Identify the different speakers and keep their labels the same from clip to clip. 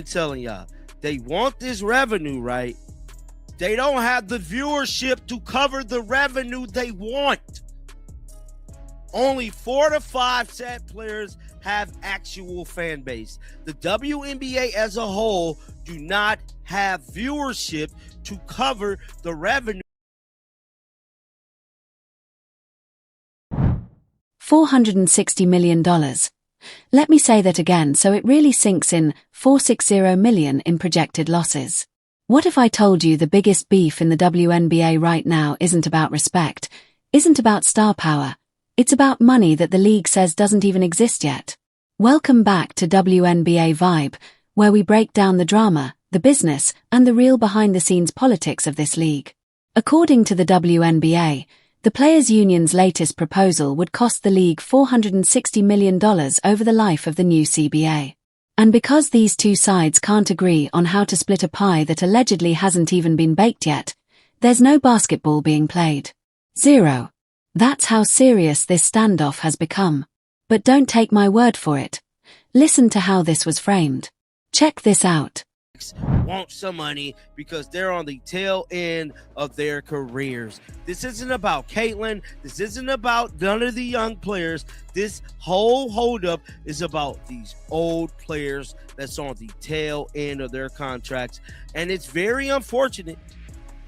Speaker 1: telling y'all, they want this revenue, right? They don't have the viewership to cover the revenue they want. Only 4 to 5 set players have actual fan base. The WNBA as a whole do not have viewership to cover the revenue.
Speaker 2: $460 million. Let me say that again so it really sinks in. $460 million in projected losses. What if I told you the biggest beef in the WNBA right now isn't about respect, isn't about star power, it's about money that the league says doesn't even exist yet? Welcome back to WNBA Vibe, where we break down the drama, the business, and the real behind-the-scenes politics of this league. According to the WNBA, the Players' Union's latest proposal would cost the league $460 million over the life of the new CBA. And because these two sides can't agree on how to split a pie that allegedly hasn't even been baked yet, there's no basketball being played. Zero. That's how serious this standoff has become. But don't take my word for it. Listen to how this was framed. Check this out.
Speaker 1: Want some money because they're on the tail end of their careers. This isn't about Caitlin. This isn't about none of the young players. This whole holdup is about these old players that's on the tail end of their contracts. And it's very unfortunate.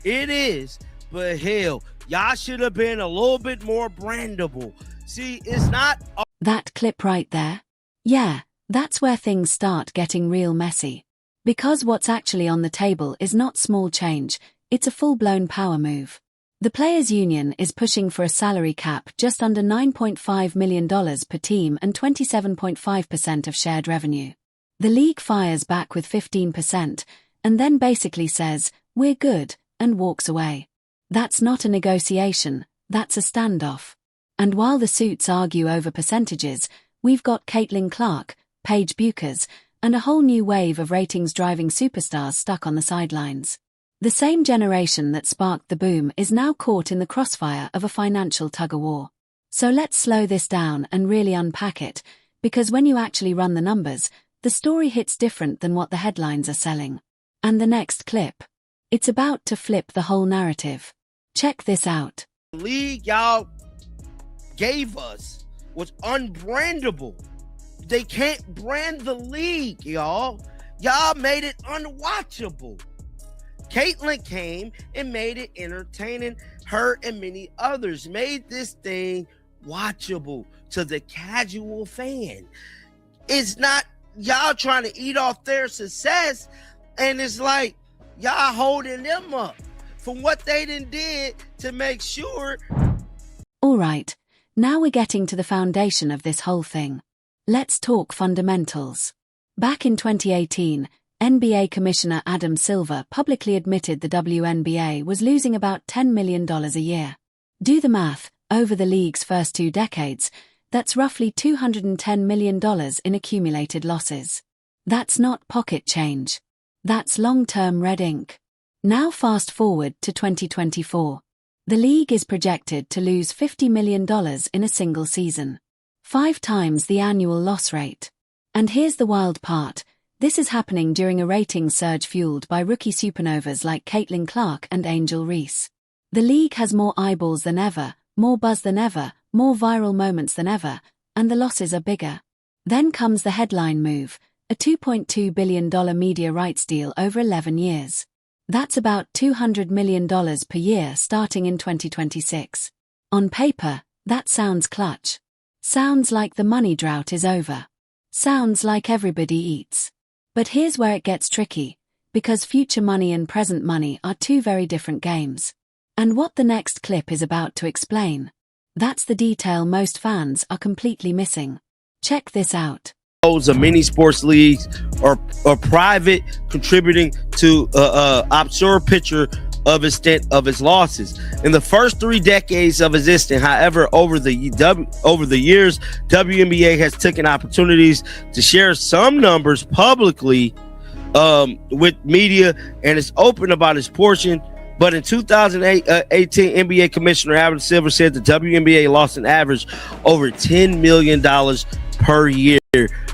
Speaker 1: It is. But hell, y'all should have been a little bit more brandable. See, it's not...
Speaker 2: That clip right there? Yeah, that's where things start getting real messy. Because what's actually on the table is not small change, it's a full-blown power move. The Players' Union is pushing for a salary cap just under $9.5 million per team and 27.5% of shared revenue. The league fires back with 15% and then basically says, "We're good," and walks away. That's not a negotiation, that's a standoff. And while the suits argue over percentages, we've got Caitlin Clark, Paige Buchers, and a whole new wave of ratings-driving superstars stuck on the sidelines. The same generation that sparked the boom is now caught in the crossfire of a financial tug-of-war. So let's slow this down and really unpack it, because when you actually run the numbers, the story hits different than what the headlines are selling. And the next clip. It's about to flip the whole narrative. Check this out.
Speaker 1: The league y'all gave us was unbrandable. They can't brand the league, y'all. Y'all made it unwatchable. Caitlin came and made it entertaining. Her and many others made this thing watchable to the casual fan. It's not y'all trying to eat off their success, and it's like y'all holding them up for what they done did to make sure.
Speaker 2: All right, now we're getting to the foundation of this whole thing. Let's talk fundamentals. Back in 2018, NBA Commissioner Adam Silver publicly admitted the WNBA was losing about $10 million a year. Do the math, over the league's first 2 decades, that's roughly $210 million in accumulated losses. That's not pocket change. That's long-term red ink. Now fast forward to 2024. The league is projected to lose $50 million in a single season. 5 times the annual loss rate. And here's the wild part. This is happening during a ratings surge fueled by rookie supernovas like Caitlin Clark and Angel Reese. The league has more eyeballs than ever, more buzz than ever, more viral moments than ever, and the losses are bigger. Then comes the headline move, a $2.2 billion media rights deal over 11 years. That's about $200 million per year starting in 2026. On paper, that sounds clutch. Sounds like the money drought is over. Sounds like everybody eats. But here's where it gets tricky, because future money and present money are 2 very different games. And what the next clip is about to explain. That's the detail most fans are completely missing. Check this out.
Speaker 1: Of many sports leagues are private, contributing to absurd picture of extent of its losses. In the first 3 decades of existence, however, over the years, WNBA has taken opportunities to share some numbers publicly with media, and is open about its portion. But in 2018, NBA Commissioner Adam Silver said the WNBA lost an average over $10 million per year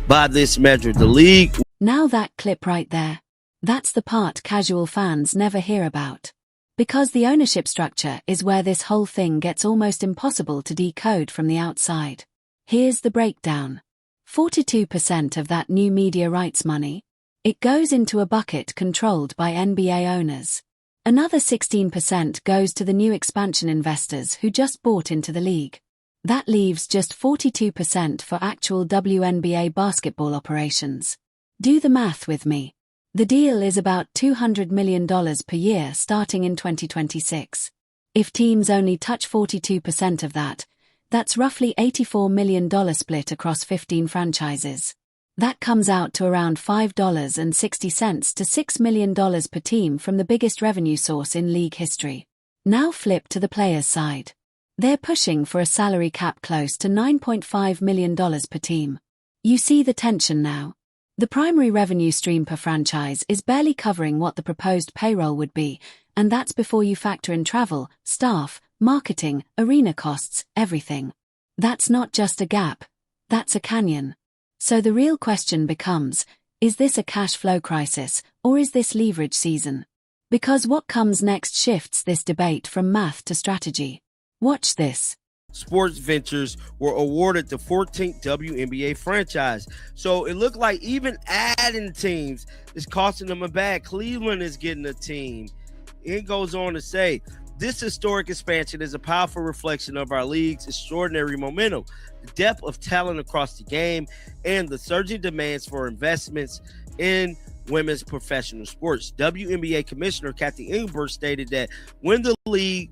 Speaker 1: by this measure. The league
Speaker 2: Now that clip right there. That's the part casual fans never hear about. Because the ownership structure is where this whole thing gets almost impossible to decode from the outside. Here's the breakdown. 42% of that new media rights money, it goes into a bucket controlled by NBA owners. Another 16% goes to the new expansion investors who just bought into the league. That leaves just 42% for actual WNBA basketball operations. Do the math with me. The deal is about $200 million per year starting in 2026. If teams only touch 42% of that, that's roughly $84 million split across 15 franchises. That comes out to around $5.60 to $6 million per team from the biggest revenue source in league history. Now flip to the players' side. They're pushing for a salary cap close to $9.5 million per team. You see the tension now. The primary revenue stream per franchise is barely covering what the proposed payroll would be, and that's before you factor in travel, staff, marketing, arena costs, everything. That's not just a gap, that's a canyon. So the real question becomes, is this a cash flow crisis, or is this leverage season? Because what comes next shifts this debate from math to strategy. Watch this.
Speaker 1: Sports Ventures were awarded the 14th WNBA franchise. So it looked like even adding teams is costing them a bag. Cleveland is getting a team. It goes on to say, this historic expansion is a powerful reflection of our league's extraordinary momentum, the depth of talent across the game, and the surging demands for investments in women's professional sports. WNBA Commissioner Kathy Engberg stated that when the league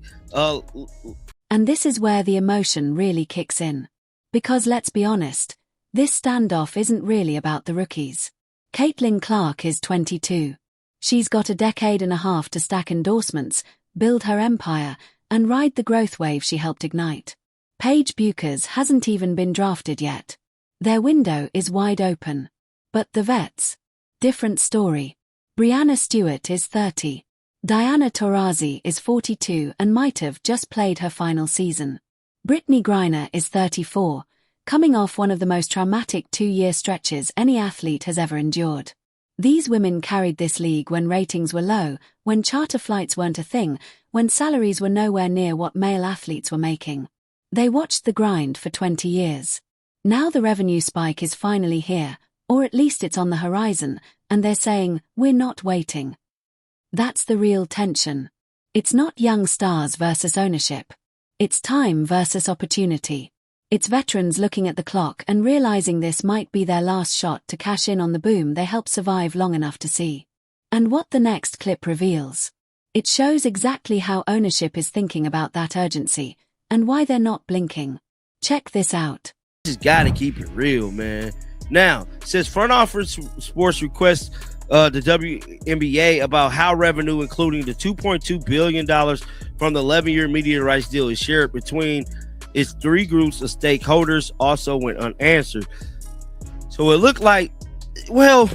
Speaker 2: And this is where the emotion really kicks in. Because let's be honest, this standoff isn't really about the rookies. Caitlin Clark is 22. She's got a decade and a half to stack endorsements, build her empire, and ride the growth wave she helped ignite. Paige Buchers hasn't even been drafted yet. Their window is wide open. But the vets? Different story. Brianna Stewart is 30. Diana Taurasi is 42 and might have just played her final season. Brittany Griner is 34, coming off one of the most traumatic 2-year stretches any athlete has ever endured. These women carried this league when ratings were low, when charter flights weren't a thing, when salaries were nowhere near what male athletes were making. They watched the grind for 20 years. Now the revenue spike is finally here, or at least it's on the horizon, and they're saying, we're not waiting. That's the real tension. It's not young stars versus ownership. It's time versus opportunity. It's veterans looking at the clock and realizing this might be their last shot to cash in on the boom they helped survive long enough to see. And what the next clip reveals. It shows exactly how ownership is thinking about that urgency, and why they're not blinking. Check this out.
Speaker 1: Just gotta keep it real, man. Now, since front office sports requests the WNBA about how revenue, including the $2.2 billion from the 11-year media rights deal, is shared between its 3 groups of stakeholders, also went unanswered. So it looked like, well,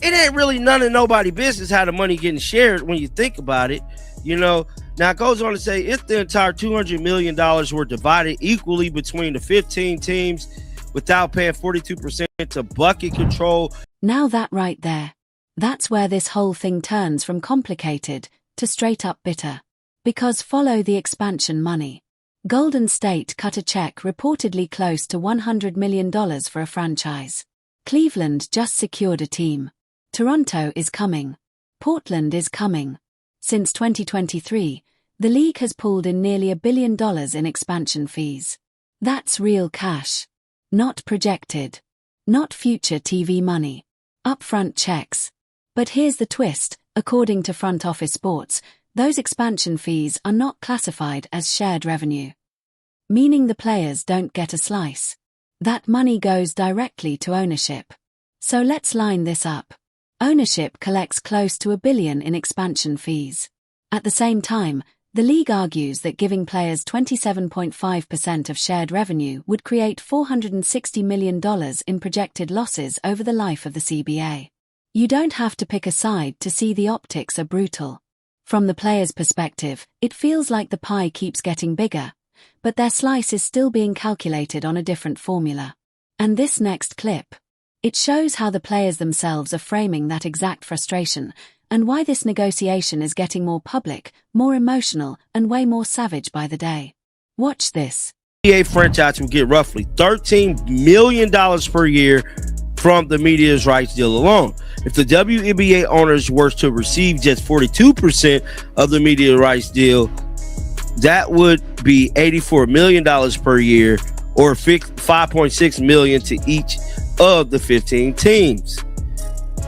Speaker 1: it ain't really none of nobody business how the money getting shared when you think about it, you know. Now it goes on to say, if the entire $200 million were divided equally between the 15 teams without paying 42% to bucket control.
Speaker 2: Now that right there. That's where this whole thing turns from complicated to straight up bitter. Because follow the expansion money. Golden State cut a check reportedly close to $100 million for a franchise. Cleveland just secured a team. Toronto is coming. Portland is coming. Since 2023, the league has pulled in nearly $1 billion in expansion fees. That's real cash. Not projected. Not future TV money. Upfront checks. But here's the twist, according to Front Office Sports, those expansion fees are not classified as shared revenue. Meaning the players don't get a slice. That money goes directly to ownership. So let's line this up. Ownership collects close to $1 billion in expansion fees. At the same time, the league argues that giving players 27.5% of shared revenue would create $460 million in projected losses over the life of the CBA. You don't have to pick a side to see the optics are brutal. From the player's perspective, it feels like the pie keeps getting bigger, but their slice is still being calculated on a different formula. And this next clip. It shows how the players themselves are framing that exact frustration, and why this negotiation is getting more public, more emotional, and way more savage by the day. Watch this.
Speaker 1: NBA franchise will get roughly $13 million per year from the media's rights deal alone. If the WNBA owners were to receive just 42% of the media rights deal, that would be $84 million per year, or $5.6 million to each of the 15 teams.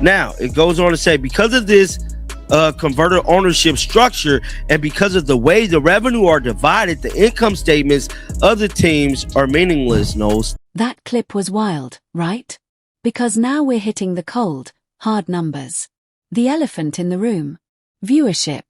Speaker 1: Now, it goes on to say, because of this converter ownership structure and because of the way the revenue are divided, the income statements of the teams are meaningless, Knowles.
Speaker 2: That clip was wild, right? Because now we're hitting the cold, hard numbers. The elephant in the room. Viewership.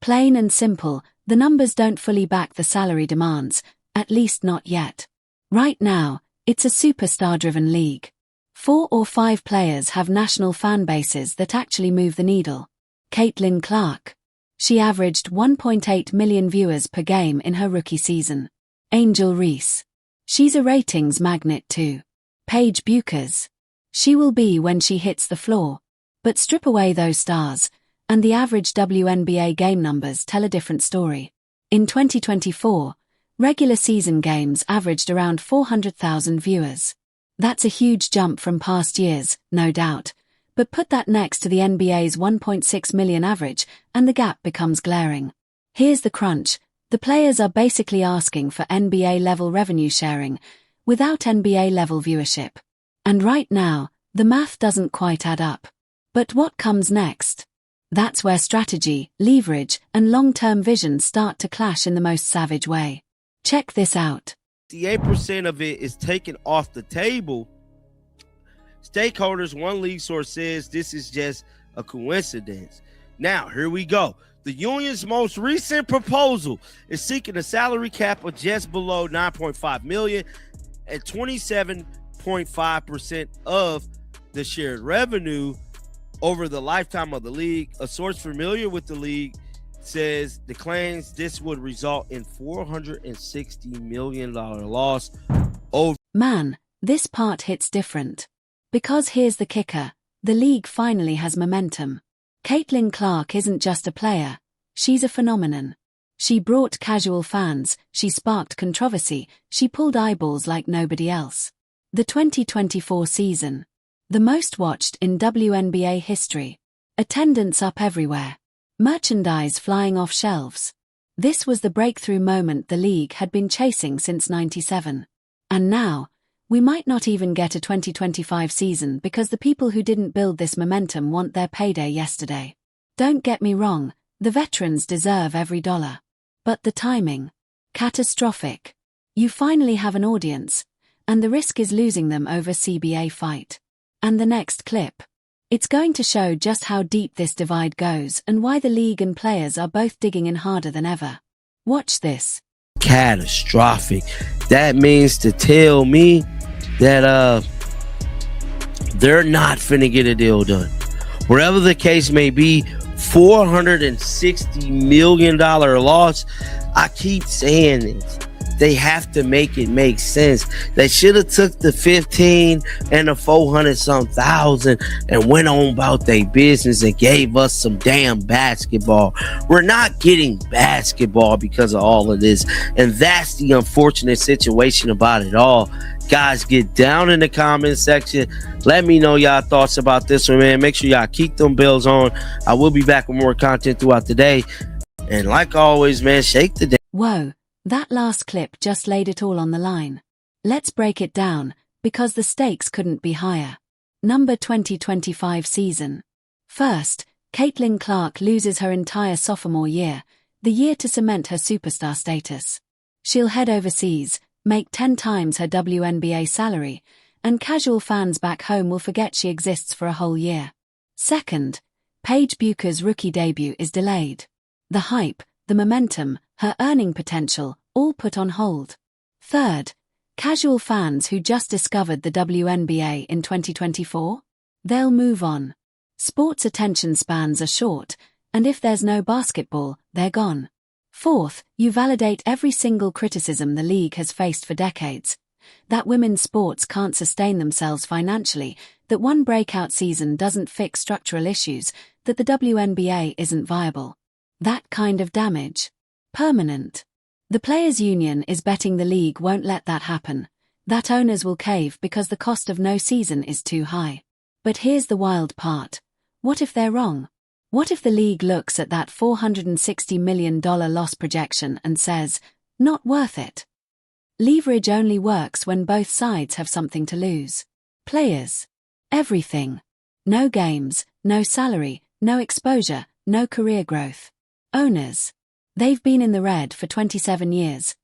Speaker 2: Plain and simple, the numbers don't fully back the salary demands, at least not yet. Right now, it's a superstar-driven league. 4 or 5 players have national fan bases that actually move the needle. Caitlin Clark. She averaged 1.8 million viewers per game in her rookie season. Angel Reese. She's a ratings magnet too. Paige Buchers. She will be when she hits the floor. But strip away those stars, and the average WNBA game numbers tell a different story. In 2024, regular season games averaged around 400,000 viewers. That's a huge jump from past years, no doubt, but put that next to the NBA's 1.6 million average and the gap becomes glaring. Here's the crunch. The players are basically asking for NBA-level revenue sharing, without NBA-level viewership. And right now, the math doesn't quite add up. But what comes next? That's where strategy, leverage, and long-term vision start to clash in the most savage way. Check this out.
Speaker 1: 68% of it is taken off the table. Stakeholders, one league source says this is just a coincidence. Now, here we go. The union's most recent proposal is seeking a salary cap of just below $9.5 million at 27.5% of the shared revenue over the lifetime of the league. A source familiar with the league says the claims this would result in $460 million loss over.
Speaker 2: Man, this part hits different. Because here's the kicker, the league finally has momentum. Caitlin Clark isn't just a player, she's a phenomenon. She brought casual fans, she sparked controversy, she pulled eyeballs like nobody else. The 2024 season. The most watched in WNBA history. Attendance up everywhere. Merchandise flying off shelves. This was the breakthrough moment the league had been chasing since '97. And now, we might not even get a 2025 season because the people who didn't build this momentum want their payday yesterday. Don't get me wrong, the veterans deserve every dollar. But the timing. Catastrophic. You finally have an audience, and the risk is losing them over CBA fight. And the next clip. It's going to show just how deep this divide goes and why the league and players are both digging in harder than ever. Watch this.
Speaker 1: Catastrophic. That means to tell me that they're not finna get a deal done. Wherever the case may be, $460 million loss. I keep saying this. They have to make it make sense. They should have took the 15 and the 400-some thousand and went on about their business and gave us some damn basketball. We're not getting basketball because of all of this, and that's the unfortunate situation about it all. Guys, get down in the comment section. Let me know y'all thoughts about this one, man. Make sure y'all keep them bells on. I will be back with more content throughout the day. And like always, man, shake the day.
Speaker 2: Whoa. That last clip just laid it all on the line. Let's break it down, because the stakes couldn't be higher. Number 2025 season. First, Caitlin Clark loses her entire sophomore year, the year to cement her superstar status. She'll head overseas, make 10 times her WNBA salary, and casual fans back home will forget she exists for a whole year. Second, Paige Buchers' rookie debut is delayed. The hype, the momentum, her earning potential, all put on hold. Third, casual fans who just discovered the WNBA in 2024? They'll move on. Sports attention spans are short, and if there's no basketball, they're gone. Fourth, you validate every single criticism the league has faced for decades. that women's sports can't sustain themselves financially, that one breakout season doesn't fix structural issues, that the WNBA isn't viable. That kind of damage. Permanent. The Players' Union is betting the league won't let that happen, that owners will cave because the cost of no season is too high. But here's the wild part. What if they're wrong? What if the league looks at that $460 million loss projection and says, not worth it? Leverage only works when both sides have something to lose. Players. Everything. No games, no salary, no exposure, no career growth. Owners. They've been in the red for 27 years.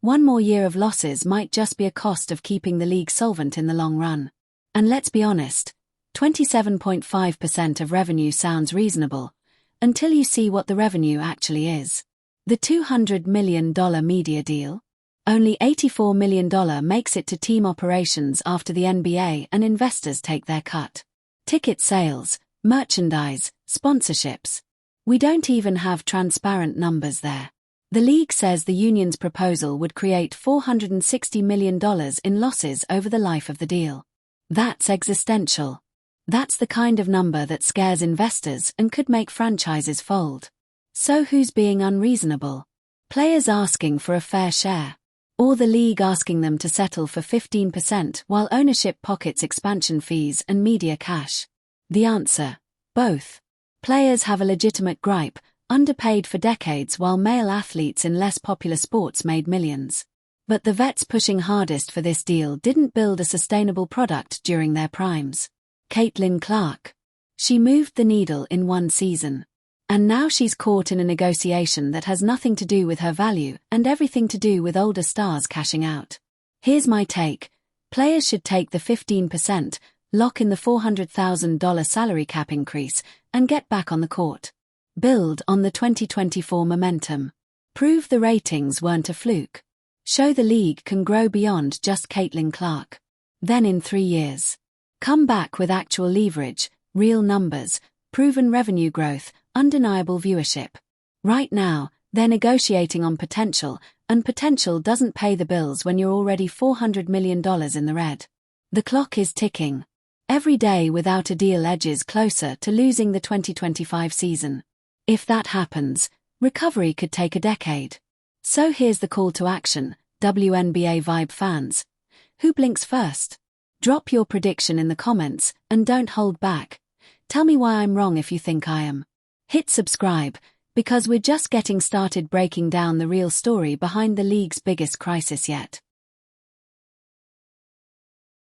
Speaker 2: One more year of losses might just be a cost of keeping the league solvent in the long run. And let's be honest, 27.5% of revenue sounds reasonable, until you see what the revenue actually is. The $200 million media deal? Only $84 million makes it to team operations after the NBA and investors take their cut. Ticket sales, merchandise, sponsorships. We don't even have transparent numbers there. The league says the union's proposal would create $460 million in losses over the life of the deal. That's existential. That's the kind of number that scares investors and could make franchises fold. So who's being unreasonable? Players asking for a fair share? Or the league asking them to settle for 15% while ownership pockets expansion fees and media cash? The answer: both. Players have a legitimate gripe, underpaid for decades while male athletes in less popular sports made millions. But the vets pushing hardest for this deal didn't build a sustainable product during their primes. Caitlin Clark. She moved the needle in one season. And now she's caught in a negotiation that has nothing to do with her value and everything to do with older stars cashing out. Here's my take. Players should take the 15%, lock in the $400,000 salary cap increase, and get back on the court. Build on the 2024 momentum. Prove the ratings weren't a fluke. Show the league can grow beyond just Caitlin Clark. Then in 3 years, come back with actual leverage, real numbers, proven revenue growth, undeniable viewership. Right now, they're negotiating on potential, and potential doesn't pay the bills when you're already $400 million in the red. The clock is ticking. Every day without a deal edges closer to losing the 2025 season. If that happens, recovery could take a decade. So here's the call to action, WNBA Vibe fans. Who blinks first? Drop your prediction in the comments, and don't hold back. Tell me why I'm wrong if you think I am. Hit subscribe, because we're just getting started breaking down the real story behind the league's biggest crisis yet.